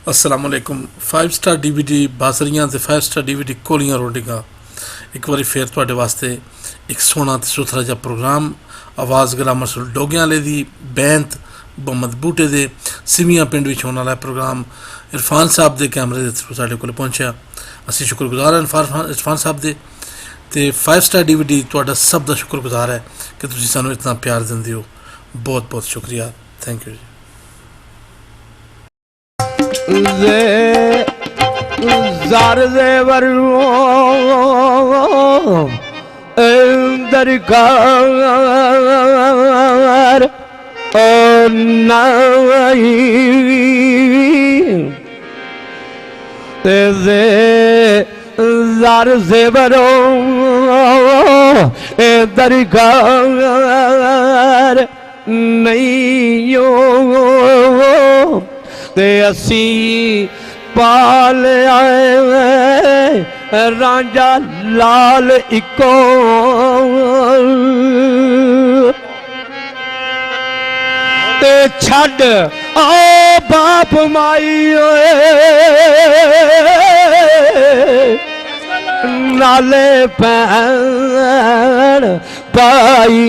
अस्सलामुअलैकुम। 5 star DVD बासरियां ते 5 star DVD कोलियां रोटियां एक बारी फिर तुहाडे वास्ते एक सोहना ते सुथरा जिहा प्रोग्राम आवाज़ गुलाम रसूल डोगियां आह्ले दी बैंत मोहम्मद बूटे दे सिवियां पिंड विच होने वाला प्रोग्राम इरफान साहब दे कैमरे दे थ्रू साडे कोल पहुंचा। असीं शुक्रगुजार हैं इरफान साहब दे ते 5 स्टार DVD तुहाडा सब दा शुक्रगुजार है कि तुसीं सानूं इतना प्यार दिंदे हो। बहुत बहुत शुक्रिया, थैंक यू जी। ज़ार ज़ेवर दरकार नहीं तेरे ज़ार ज़ेवरों दरकार नहीं हो ते असी पाल आए रांझा लाल इको ते छड़ आओ बाप माई नाले पैन पाई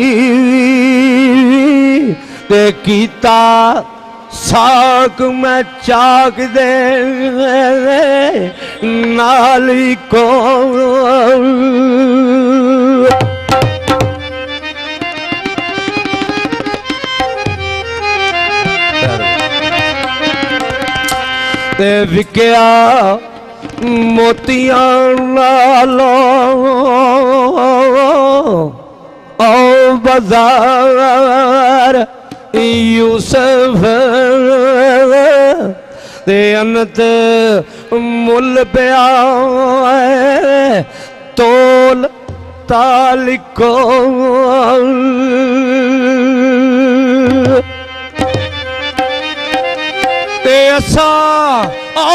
ते कीता साक मैं चाक दे नाली को ते विकया मोतियां लालो ओ बाजार यूसुफ ते अनत मुल पिया तोल तालिको ते असा ओ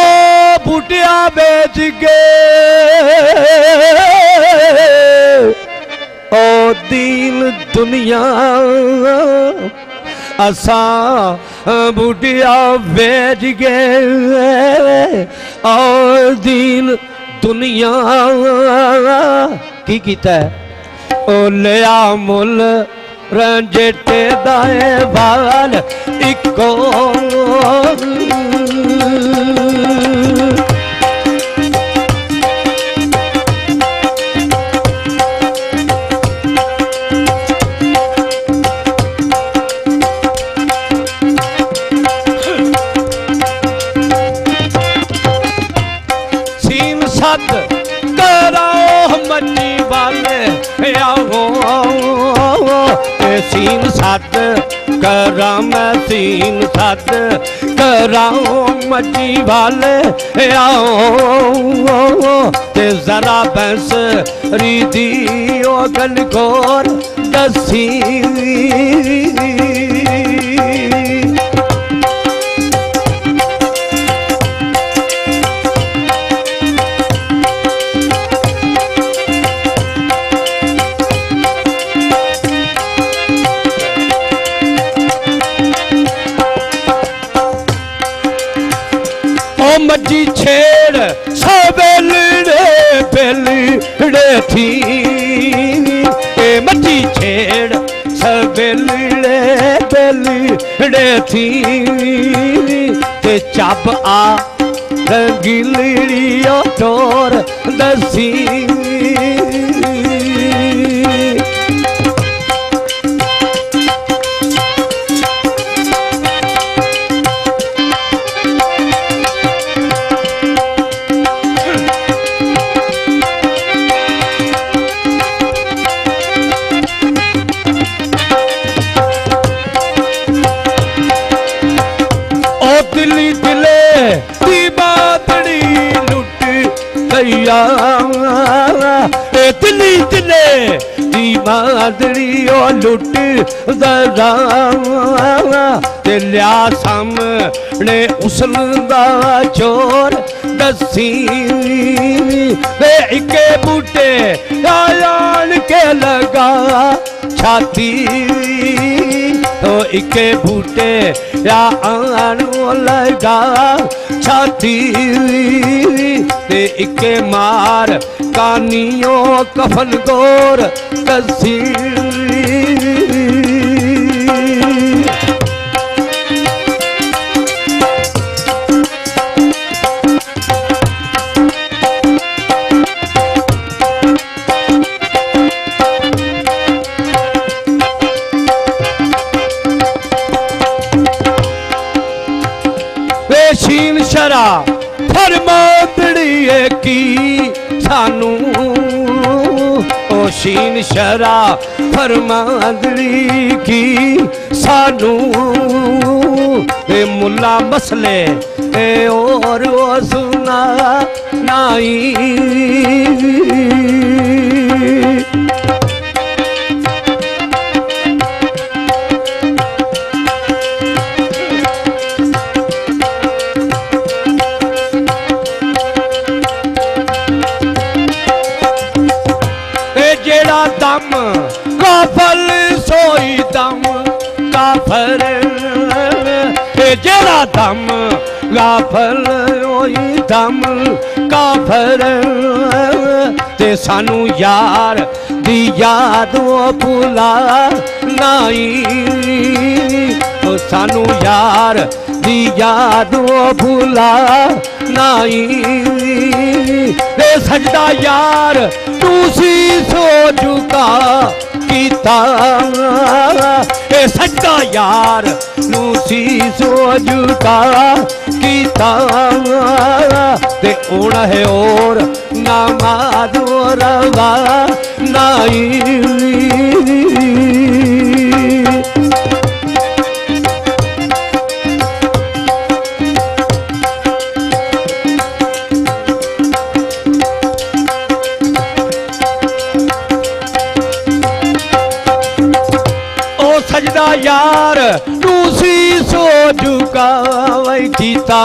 बूटिया बेच गए ओ दीन दुनिया असा बूटिया बेच गए और दीन दुनिया की कीता है ओ लिया मुल रंजेटे दाए बाल इको सीन सद करा मैं सीन सद कराओ मजी वाले आओ ते जरा बंस रीदी ओ गलगोर दसी मजी छेड़ सबेलड़े बेलड़े थी मजी छेड़ सबेलड़े बेलड़े थी ते चब आ रंगीलियो तोर दसी दिली दिले दी मादरी ओ लुट जरा ते लिया सामने उसलदा चोर दसी वे इके बूटे आयान के लगा छाती तो इके बूटे या आन लगा छाती ते इके मार कानियों कफन गोर कसी शीन शरा फरमादड़िए की सानू ओ शीन शरा फरमादड़ी की सानू ए मुल्ला मसले ए और ओ सुना नाई दम काफल सोई दम काफर जेड़ा दम काफल ओई दम काफर ते सानू यार दी याद वो भुला नाई ओ सानू यार दी याद वो भुला नाई ते सजदा यार तू सी सो झुका कीता ए सच्चा यार तू सी सो झुका कीता ते ओण है और नमाज रवा नाई सजदा यार दूसरी सो झुका वही कीता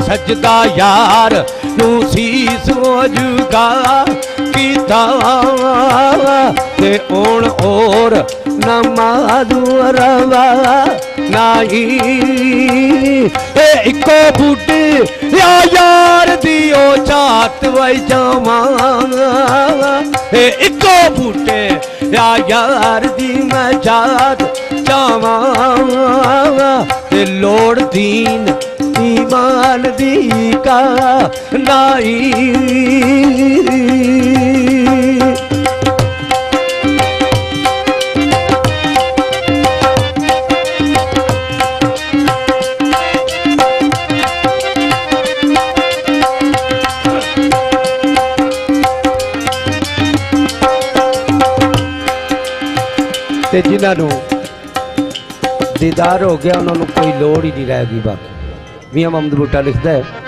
सजदा यार दूसरी सो झुका कीता ते ओण और नमाज रवा नाई ए इको बूटे या यार दियो चात वही जमा ए इको बूटे या यार दी मैं जात जावा ते लोड़ दीन ईमान दी का नाई ते जिन्होंने दीदार हो गया उन्होंने कोई लोड़ ही नहीं रह गई। बाकी मियां मोहम्मद बूटा लिखता है